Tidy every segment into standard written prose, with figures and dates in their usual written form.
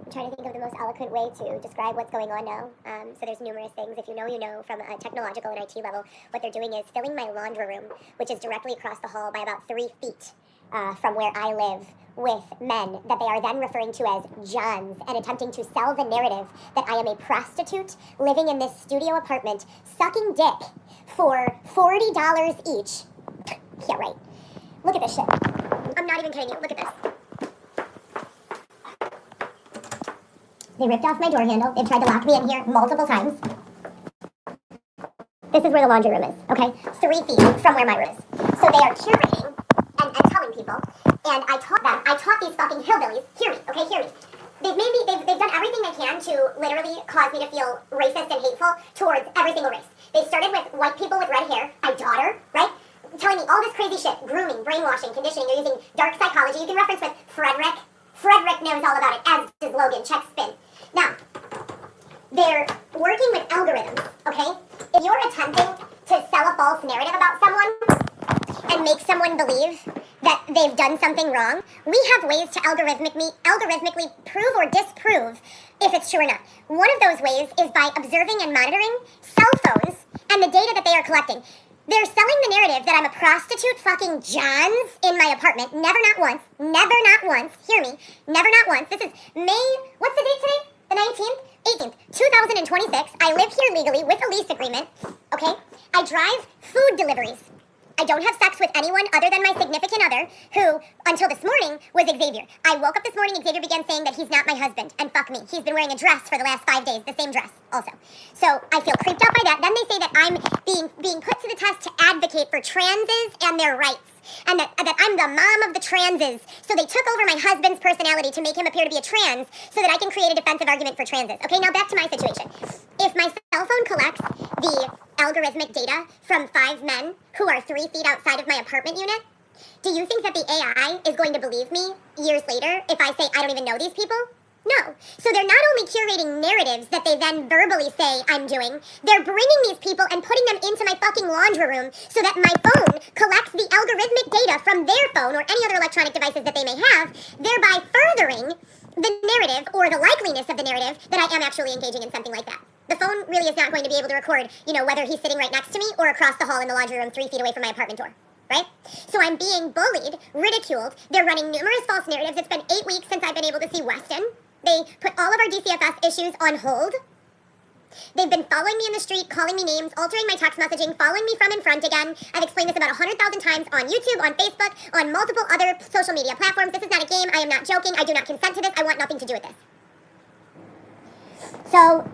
I'm trying to think of the most eloquent way to describe what's going on now. So there's numerous things. If you know, you know. From a technological and IT level, what they're doing is filling my laundry room, which is directly across the hall by about 3 feet from where I live, with men that they are then referring to as Johns, and attempting to sell the narrative that I am a prostitute living in this studio apartment, sucking dick for $40 each. Yeah, right. Look at this shit. I'm not even kidding you. Look at this. They ripped off my door handle. They've tried to lock me in here multiple times. This is where the laundry room is, okay? 3 feet from where my room is. So they are curating and telling people, and I taught these fucking hillbillies, hear me, okay, hear me. They've done everything they can to literally cause me to feel racist and hateful towards every single race. They started with white people with red hair, my daughter, right? Telling me all this crazy shit, grooming, brainwashing, conditioning. They're using dark psychology. You can reference with Frederick. Frederick knows all about it, as does Logan. Check spin. Now, they're working with algorithms, okay? If you're attempting to sell a false narrative about someone and make someone believe that they've done something wrong, we have ways to algorithmically prove or disprove if it's true or not. One of those ways is by observing and monitoring cell phones and the data that they are collecting. They're selling the narrative that I'm a prostitute fucking Johns in my apartment. Never, not once, hear me, never, not once. This is May, what's the date today? The 19th? 18th, 2026. I live here legally with a lease agreement, okay? I drive food deliveries. I don't have sex with anyone other than my significant other, who, until this morning, was Xavier. I woke up this morning, Xavier began saying that he's not my husband, and fuck me. He's been wearing a dress for the last 5 days, the same dress, also. So, I feel creeped out by that. Then they say that I'm being put to the test to advocate for transes and their rights, and that I'm the mom of the transes. So they took over my husband's personality to make him appear to be a trans, so that I can create a defensive argument for transes. Okay, now back to my situation. If my cell phone collects the algorithmic data from 5 men who are 3 feet outside of my apartment unit, do you think that the AI is going to believe me years later if I say I don't even know these people? No. So they're not only curating narratives that they then verbally say I'm doing, they're bringing these people and putting them into my fucking laundry room so that my phone collects the algorithmic data from their phone or any other electronic devices that they may have, thereby furthering the narrative or the likeliness of the narrative that I am actually engaging in something like that. The phone really is not going to be able to record, whether he's sitting right next to me or across the hall in the laundry room 3 feet away from my apartment door. Right? So I'm being bullied, ridiculed. They're running numerous false narratives. It's been 8 weeks since I've been able to see Weston. They put all of our DCFS issues on hold. They've been following me in the street, calling me names, altering my text messaging, following me from in front again. I've explained this about 100,000 times on YouTube, on Facebook, on multiple other social media platforms. This is not a game. I am not joking. I do not consent to this. I want nothing to do with this. So,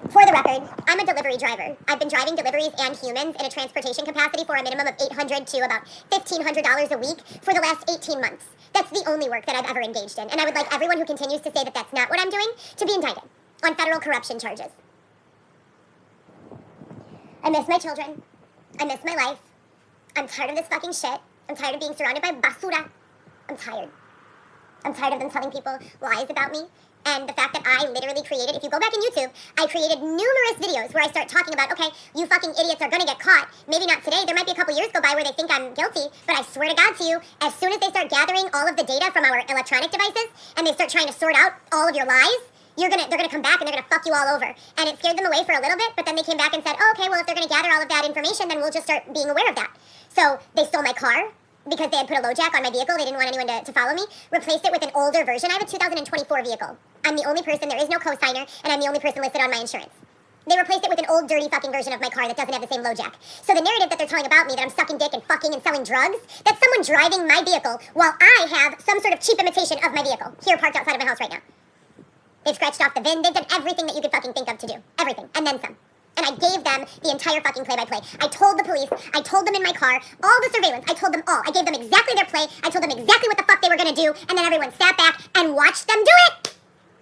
for the record, I'm a delivery driver. I've been driving deliveries and humans in a transportation capacity for a minimum of $800 to about $1,500 a week for the last 18 months. That's the only work that I've ever engaged in. And I would like everyone who continues to say that that's not what I'm doing to be indicted on federal corruption charges. I miss my children. I miss my life. I'm tired of this fucking shit. I'm tired of being surrounded by basura. I'm tired. I'm tired of them telling people lies about me. And the fact that I literally created, if you go back in YouTube, I created numerous videos where I start talking about, okay, you fucking idiots are gonna get caught. Maybe not today. There might be a couple years go by where they think I'm guilty. But I swear to God to you, as soon as they start gathering all of the data from our electronic devices and they start trying to sort out all of your lies, they're gonna come back and they're gonna fuck you all over. And it scared them away for a little bit, but then they came back and said, oh, okay, well, if they're gonna gather all of that information, then we'll just start being aware of that. So they stole my car because they had put a low jack on my vehicle. They didn't want anyone to follow me. Replaced it with an older version. I have a 2024 vehicle. I'm the only person, there is no cosigner, and I'm the only person listed on my insurance. They replaced it with an old, dirty fucking version of my car that doesn't have the same low jack. So the narrative that they're telling about me, that I'm sucking dick and fucking and selling drugs, that's someone driving my vehicle while I have some sort of cheap imitation of my vehicle here parked outside of my house right now. They've scratched off the VIN. They've done everything that you could fucking think of to do. Everything. And then some. And I gave them the entire fucking play-by-play. I told the police, I told them in my car, all the surveillance, I told them all. I gave them exactly their play, I told them exactly what the fuck they were gonna do, and then everyone sat back and watched them do it!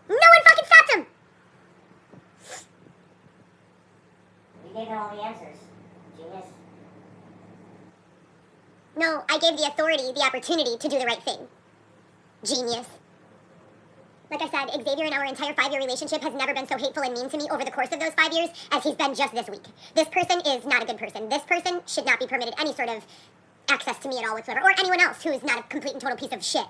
No one fucking stopped them! You gave them all the answers. Genius. No, I gave the authority the opportunity to do the right thing. Genius. Like I said, Xavier and our entire 5-year relationship has never been so hateful and mean to me over the course of those 5 years as he's been just this week. This person is not a good person. This person should not be permitted any sort of access to me at all whatsoever, or anyone else who is not a complete and total piece of shit.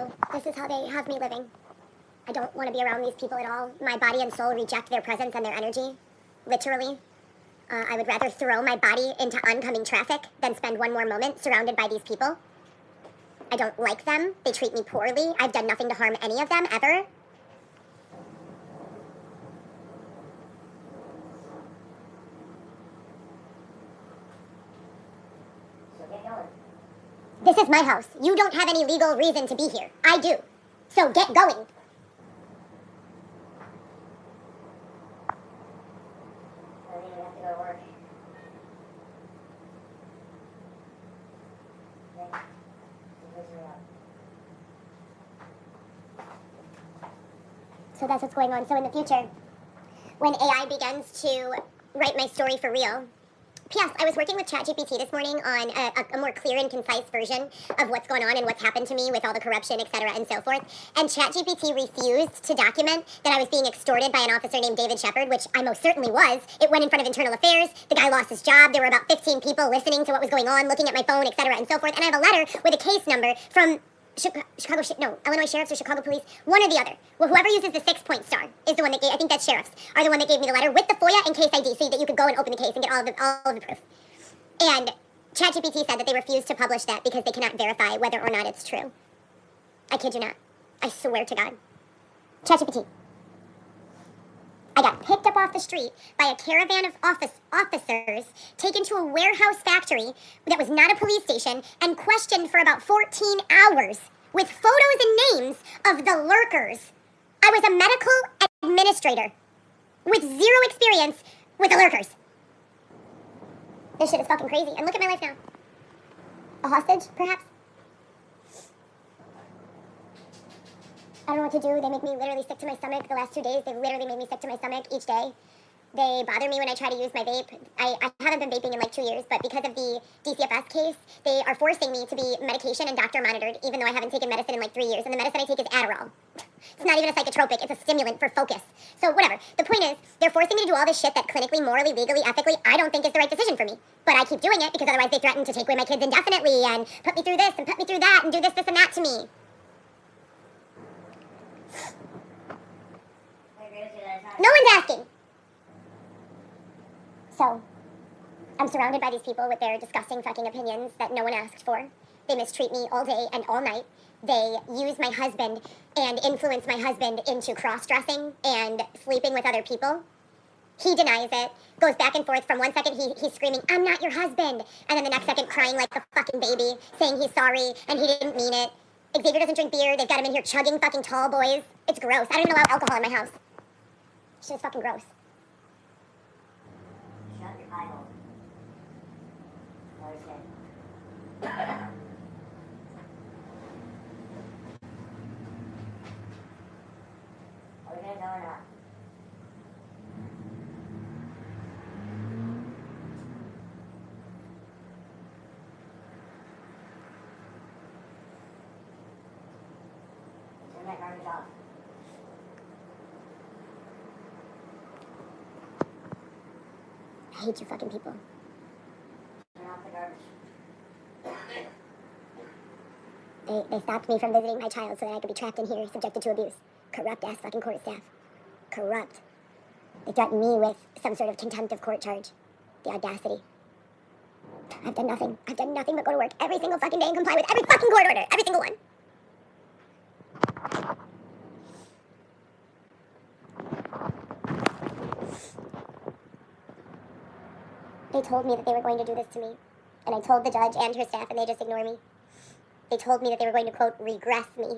So this is how they have me living. I don't want to be around these people at all. My body and soul reject their presence and their energy. Literally. I would rather throw my body into oncoming traffic than spend one more moment surrounded by these people. I don't like them. They treat me poorly. I've done nothing to harm any of them, ever. So get going. This is my house. You don't have any legal reason to be here. I do. So get going. I think we have to go to work. Okay. Where's your out? So that's what's going on. So in the future, when AI begins to write my story for real. P.S. I was working with ChatGPT this morning on a more clear and concise version of what's going on and what's happened to me with all the corruption, etc., and so forth. And ChatGPT refused to document that I was being extorted by an officer named David Shepard, which I most certainly was. It went in front of Internal Affairs. The guy lost his job. There were about 15 people listening to what was going on, looking at my phone, etc., and so forth. And I have a letter with a case number from Illinois Sheriffs or Chicago Police, one or the other. Well, whoever uses the 6-point star is the one that gave, I think that's Sheriffs, are the one that gave me the letter with the FOIA and case ID so that you could go and open the case and get all of the proof. And ChatGPT said that they refused to publish that because they cannot verify whether or not it's true. I kid you not. I swear to God. ChatGPT. I got picked up off the street by a caravan of officers, taken to a warehouse factory that was not a police station, and questioned for about 14 hours with photos and names of the lurkers. I was a medical administrator with zero experience with the lurkers. This shit is fucking crazy. And look at my life now. A hostage, perhaps? I don't know what to do. They make me literally sick to my stomach. The last 2 days, they've literally made me sick to my stomach each day. They bother me when I try to use my vape. I haven't been vaping in like 2 years, but because of the DCFS case, they are forcing me to be medication and doctor monitored, even though I haven't taken medicine in like 3 years. And the medicine I take is Adderall. It's not even a psychotropic. It's a stimulant for focus. So whatever. The point is, they're forcing me to do all this shit that clinically, morally, legally, ethically, I don't think is the right decision for me. But I keep doing it because otherwise they threaten to take away my kids indefinitely and put me through this and put me through that and do this, and that to me. No one's asking. So, I'm surrounded by these people with their disgusting fucking opinions that no one asked for. They mistreat me all day and all night. They use my husband and influence my husband into cross-dressing and sleeping with other people. He denies it, goes back and forth. From one second he's screaming, "I'm not your husband," and then the next second crying like a fucking baby, saying he's sorry and he didn't mean it. Xavier doesn't drink beer. They've got him in here chugging fucking tall boys. It's gross. I don't even allow alcohol in my house. Shit is fucking gross. Shut your pie hole. Understand? Are we gonna go or not? Turn that garbage off. I hate you fucking people. Turn off the garbage. They stopped me from visiting my child so that I could be trapped in here, subjected to abuse. Corrupt ass fucking court staff. Corrupt. They threatened me with some sort of contempt of court charge. The audacity. I've done nothing. I've done nothing but go to work every single fucking day and comply with every fucking court order. Every single one. They told me that they were going to do this to me. And I told the judge and her staff, and they just ignore me. They told me that they were going to, quote, regress me.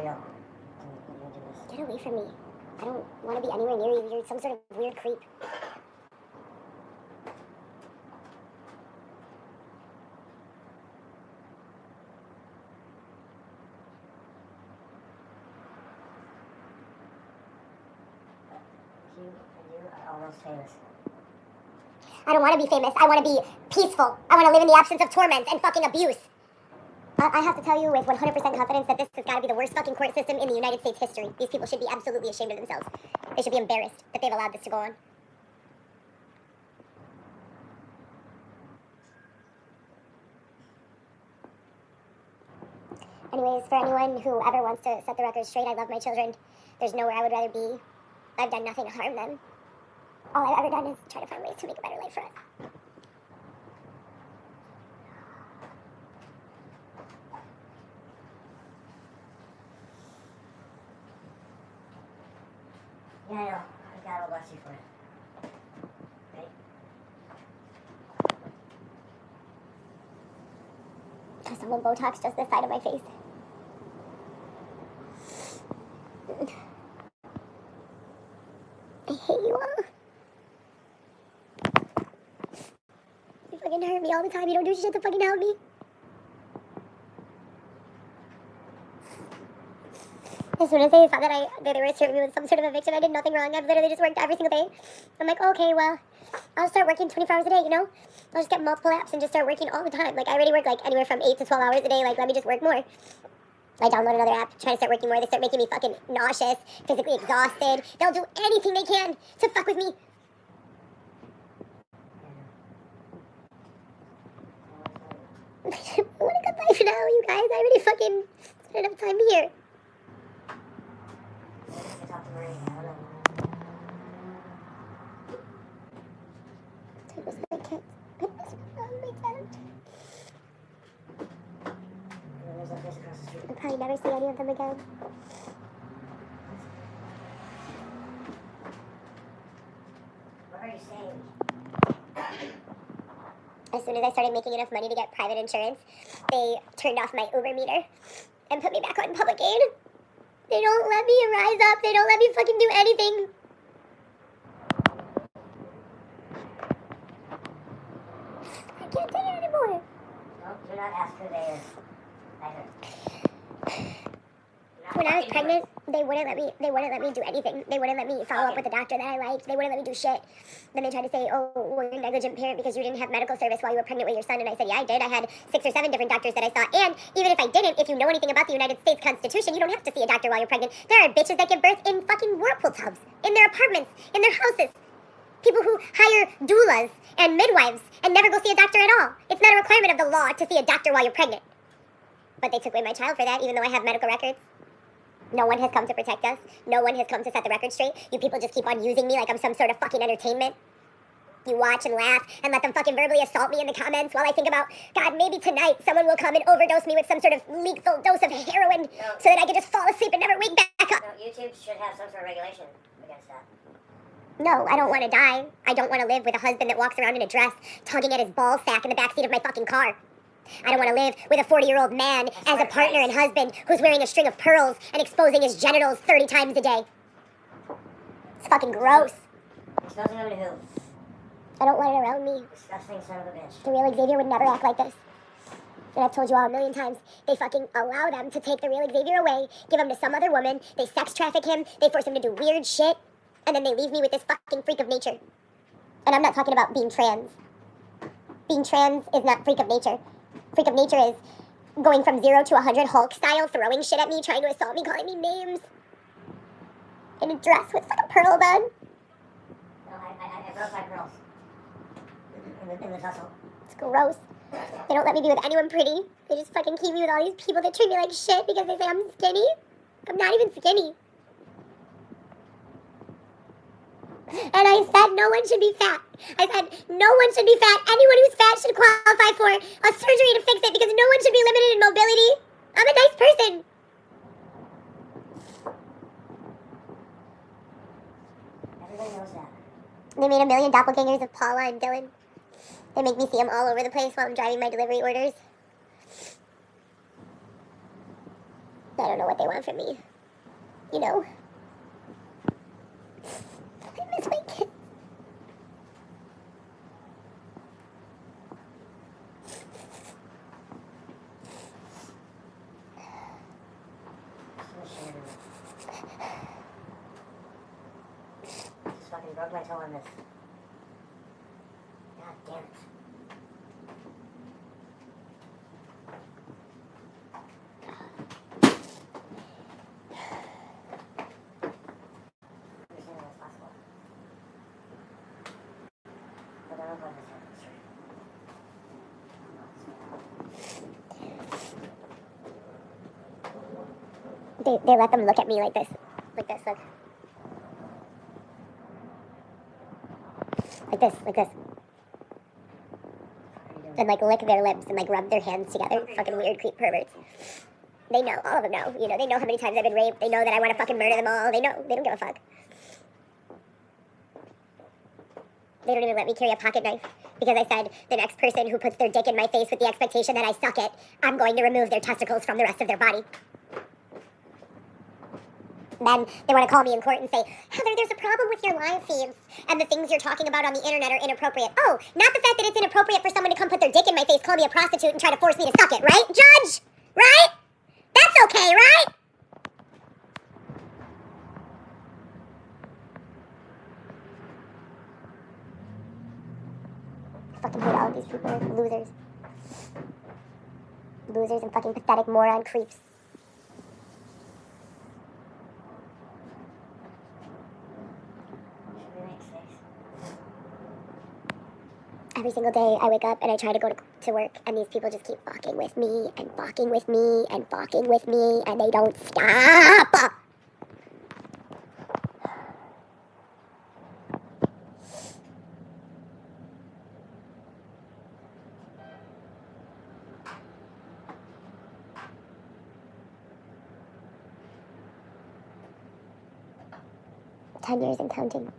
real. When you do this. Get away from me. I don't want to be anywhere near you. You're some sort of weird creep. You are almost famous. I don't want to be famous. I want to be peaceful. I want to live in the absence of torment and fucking abuse. I have to tell you with 100% confidence that this has got to be the worst fucking court system in the United States history. These people should be absolutely ashamed of themselves. They should be embarrassed that they've allowed this to go on. Anyways, for anyone who ever wants to set the record straight, I love my children. There's nowhere I would rather be. I've done nothing to harm them. All I've ever done is try to find ways to make a better life for us. Yeah, I know. God will bless you for it. Okay? Because someone Botox just this side of my face. I hate you all. You fucking hurt me all the time. You don't do shit to fucking help me. As soon as they saw that they were serving me with some sort of eviction, I did nothing wrong. I've literally just worked every single day. I'm like, okay, well, I'll start working 24 hours a day, you know? I'll just get multiple apps and just start working all the time. Like, I already work, like, anywhere from 8 to 12 hours a day. Like, let me just work more. I download another app, try to start working more. They start making me fucking nauseous, physically exhausted. They'll do anything they can to fuck with me. I want a good life now, you guys. I already fucking spent enough time here. I talked to Marie. I don't know. It was my kids. It was my dad. And then there's a place across the street. I'll probably never see any of them again. What are you saying? As soon as I started making enough money to get private insurance, they turned off my Uber meter and put me back on public aid. They don't let me rise up. They don't let me fucking do anything. I can't take it anymore. Well, do not ask who they is. Either. When I was pregnant, they wouldn't let me do anything. They wouldn't let me follow up with the doctor that I liked. They wouldn't let me do shit. Then they tried to say, oh, well, you're a negligent parent because you didn't have medical service while you were pregnant with your son. And I said, yeah, I did. I had 6 or 7 different doctors that I saw. And even if I didn't, if you know anything about the United States Constitution, you don't have to see a doctor while you're pregnant. There are bitches that give birth in fucking whirlpool tubs, in their apartments, in their houses. People who hire doulas and midwives and never go see a doctor at all. It's not a requirement of the law to see a doctor while you're pregnant. But they took away my child for that, even though I have medical records. No one has come to protect us. No one has come to set the record straight. You people just keep on using me like I'm some sort of fucking entertainment. You watch and laugh and let them fucking verbally assault me in the comments while I think about, God, maybe tonight someone will come and overdose me with some sort of lethal dose of heroin so that I can just fall asleep and never wake back up. No, YouTube should have some sort of regulation against that. No, I don't want to die. I don't want to live with a husband that walks around in a dress, tugging at his ball sack in the backseat of my fucking car. I don't want to live with a 40-year-old man as a partner and husband who's wearing a string of pearls and exposing his genitals 30 times a day. It's fucking gross. Exposing them to who? I don't want it around me. Disgusting son of a bitch. The real Xavier would never act like this. And I've told you all a million times, they fucking allow them to take the real Xavier away, give him to some other woman, they sex traffic him, they force him to do weird shit, and then they leave me with this fucking freak of nature. And I'm not talking about being trans. Being trans is not freak of nature. Freak of nature is going from 0 to 100 Hulk style, throwing shit at me, trying to assault me, calling me names. In a dress with fucking pearls on. No, I broke my pearls. In the tussle. It's gross. They don't let me be with anyone pretty. They just fucking keep me with all these people that treat me like shit because they say I'm skinny. I'm not even skinny. And I said no one should be fat. I said no one should be fat. Anyone who's fat should qualify for a surgery to fix it because no one should be limited in mobility. I'm a nice person. Everybody knows that. They made a million doppelgangers of Paula and Dylan. They make me see them all over the place while I'm driving my delivery orders. I don't know what they want from me. You know? I miss my kids. Just fucking broke my toe on this. God damn it. They let them look at me like this. Like this, look. Like this. And like lick their lips and like rub their hands together. Fucking weird creep perverts. They know, all of them know. You know, they know how many times I've been raped. They know that I want to fucking murder them all. They know, they don't give a fuck. They don't even let me carry a pocket knife. Because I said, the next person who puts their dick in my face with the expectation that I suck it, I'm going to remove their testicles from the rest of their body. Then they want to call me in court and say, Heather, there's a problem with your live feeds, and the things you're talking about on the internet are inappropriate. Oh, not the fact that it's inappropriate for someone to come put their dick in my face, call me a prostitute, and try to force me to suck it, right, Judge? Right? That's okay, right? I fucking hate all of these people. Losers. Losers and fucking pathetic moron creeps. Every single day I wake up and I try to go to work, and these people just keep fucking with me and fucking with me and fucking with me, and they don't stop. 10 years and counting.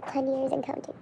10 years and counting.